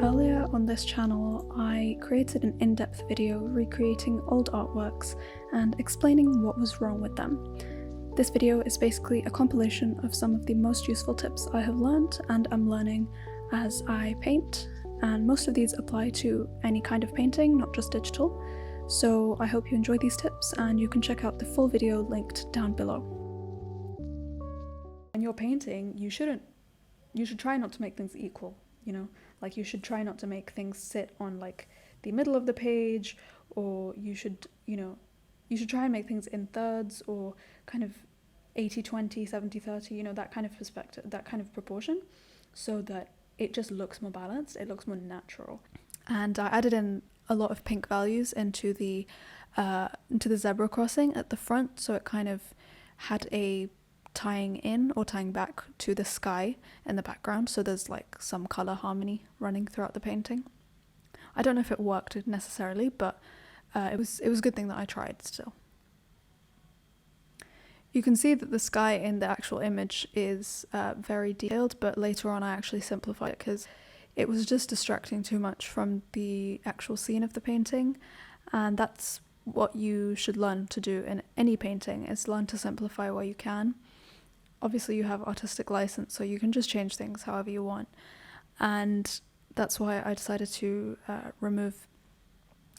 Earlier on this channel, I created an in-depth video recreating old artworks and explaining what was wrong with them. This video is basically a compilation of some of the most useful tips I have learned and am learning as I paint, and most of these apply to any kind of painting, not just digital. So I hope you enjoy these tips, and you can check out the full video linked down below. When you're painting, you should try not to make things equal, like you should try not to make things sit on like the middle of the page, or you should try and make things in thirds, or kind of 80-20, 70-30, that kind of perspective, that kind of proportion, so that it just looks more balanced, it looks more natural. And I added in a lot of pink values into the zebra crossing at the front, so it kind of had a tying in or tying back to the sky in the background, so there's like some color harmony running throughout the painting. I don't know if it worked necessarily, but it was a good thing that I tried still. You can see that the sky in the actual image is very detailed, but later on I actually simplified it because it was just distracting too much from the actual scene of the painting, and that's what you should learn to do in any painting, is learn to simplify where you can. Obviously you have artistic license, so you can just change things however you want, and that's why I decided to remove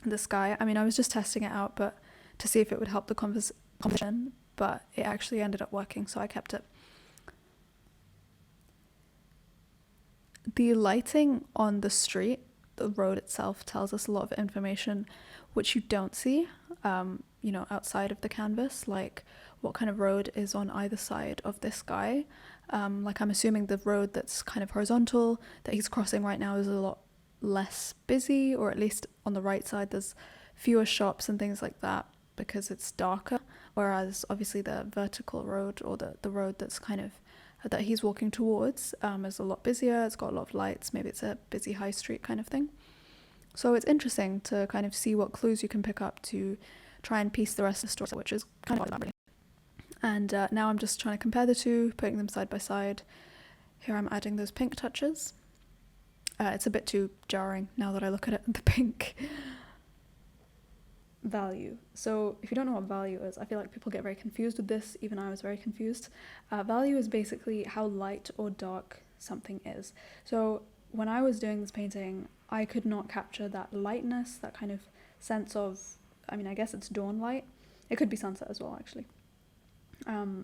the sky. I mean, I was just testing it out but to see if it would help the composition, but it actually ended up working, so I kept it. The lighting on the street, the road itself, tells us a lot of information which you don't see outside of the canvas, like what kind of road is on either side of this guy. Like I'm assuming the road that's kind of horizontal that he's crossing right now is a lot less busy, or at least on the right side there's fewer shops and things like that because it's darker, whereas obviously the vertical road, or the road that's kind of that he's walking towards, is a lot busier, it's got a lot of lights, maybe it's a busy high street kind of thing. So it's interesting to kind of see what clues you can pick up to try and piece the rest of the story, which is kind of what. And now I'm just trying to compare the two, putting them side by side. Here I'm adding those pink touches. It's a bit too jarring now that I look at it, the pink. Value. So if you don't know what value is, I feel like people get very confused with this, even I was very confused. Value is basically how light or dark something is. So when I was doing this painting, I could not capture that lightness, that kind of sense of, I mean, I guess it's dawn light. It could be sunset as well, actually.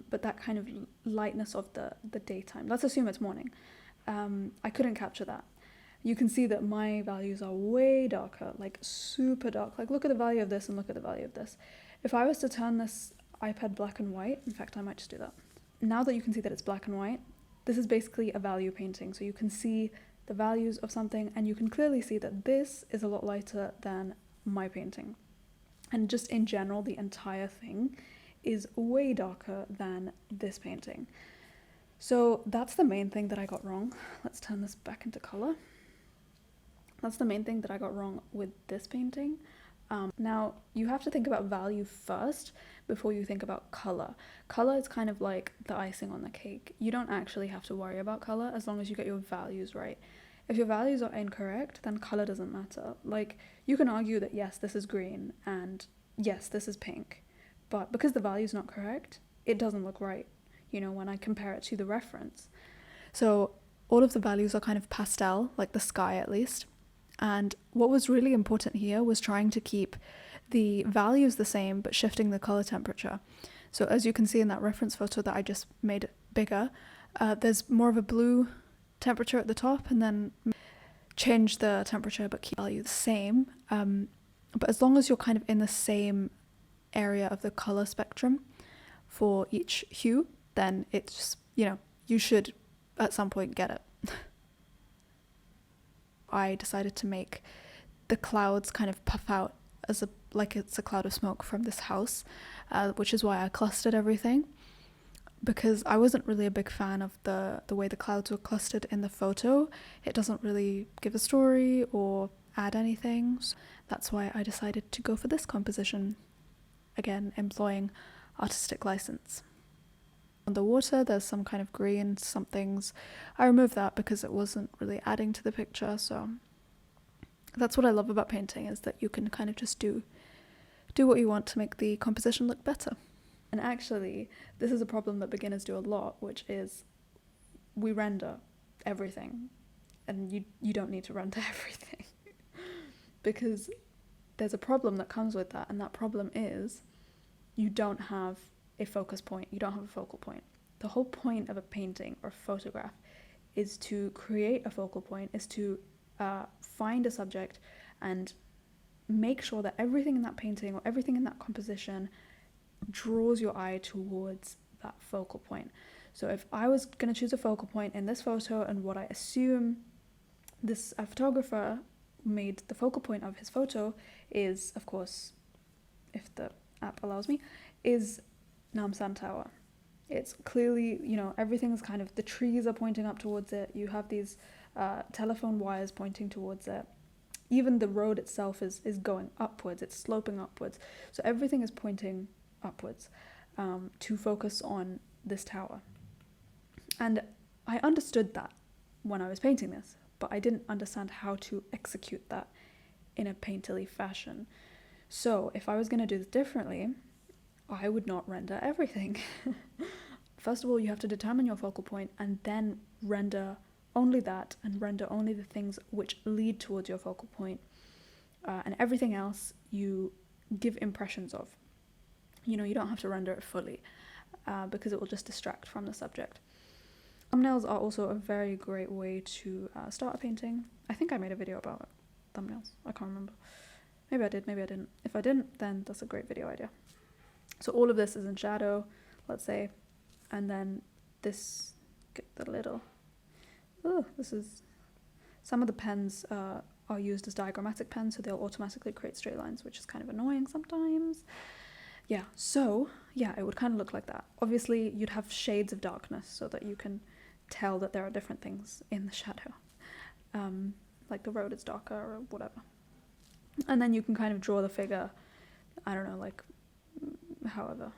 But that kind of lightness of the daytime. Let's assume it's morning. I couldn't capture that. You can see that my values are way darker, like super dark. Like look at the value of this and look at the value of this. If I was to turn this iPad black and white, in fact I might just do that. Now that you can see that it's black and white, this is basically a value painting. So you can see the values of something, and you can clearly see that this is a lot lighter than my painting. And just in general, the entire thing is way darker than this painting. So that's the main thing that I got wrong. Let's turn this back into color. That's the main thing that I got wrong with this painting. Now, you have to think about value first before you think about color. Color is kind of like the icing on the cake. You don't actually have to worry about color as long as you get your values right. If your values are incorrect, then color doesn't matter. Like, you can argue that yes, this is green, and yes, this is pink, but because the value's not correct, it doesn't look right, when I compare it to the reference. So all of the values are kind of pastel, like the sky at least. And what was really important here was trying to keep the values the same, but shifting the color temperature. So as you can see in that reference photo that I just made bigger, there's more of a blue temperature at the top, and then change the temperature but keep the value the same. But as long as you're kind of in the same area of the color spectrum for each hue, then it's, you should at some point get it. I decided to make the clouds kind of puff out as like it's a cloud of smoke from this house, which is why I clustered everything, because I wasn't really a big fan of the way the clouds were clustered in the photo. It doesn't really give a story or add anything, so that's why I decided to go for this composition, again employing artistic license. On the water there's some kind of green somethings. I removed that because it wasn't really adding to the picture, so That's what I love about painting, is that you can kind of just do what you want to make the composition look better. And actually, this is a problem that beginners do a lot, which is we render everything, and you don't need to render everything. Because there's a problem that comes with that, and that problem is you don't have a focus point, you don't have a focal point. The whole point of a painting or photograph is to create a focal point, is to find a subject and make sure that everything in that painting or everything in that composition draws your eye towards that focal point. So if I was going to choose a focal point in this photo, and what I assume this photographer made the focal point of his photo is, of course, if the app allows me, is Namsan Tower. It's clearly, everything is kind of, the trees are pointing up towards it. You have these telephone wires pointing towards it. Even the road itself is going upwards. It's sloping upwards. So everything is pointing upwards to focus on this tower. And I understood that when I was painting this, but I didn't understand how to execute that in a painterly fashion. So if I was going to do this differently, I would not render everything. First of all, you have to determine your focal point and then render only that, and render only the things which lead towards your focal point. And everything else you give impressions of. You don't have to render it fully because it will just distract from the subject. Thumbnails are also a very great way to start a painting. I think I made a video about thumbnails. I can't remember. Maybe I did, maybe I didn't. If I didn't, then that's a great video idea. So all of this is in shadow, let's say, and then this, get the little, this is, some of the pens are used as diagrammatic pens, so they'll automatically create straight lines, which is kind of annoying sometimes. Yeah, so, it would kind of look like that. Obviously, you'd have shades of darkness so that you can tell that there are different things in the shadow. Like the road is darker or whatever. And then you can kind of draw the figure, I don't know, like, however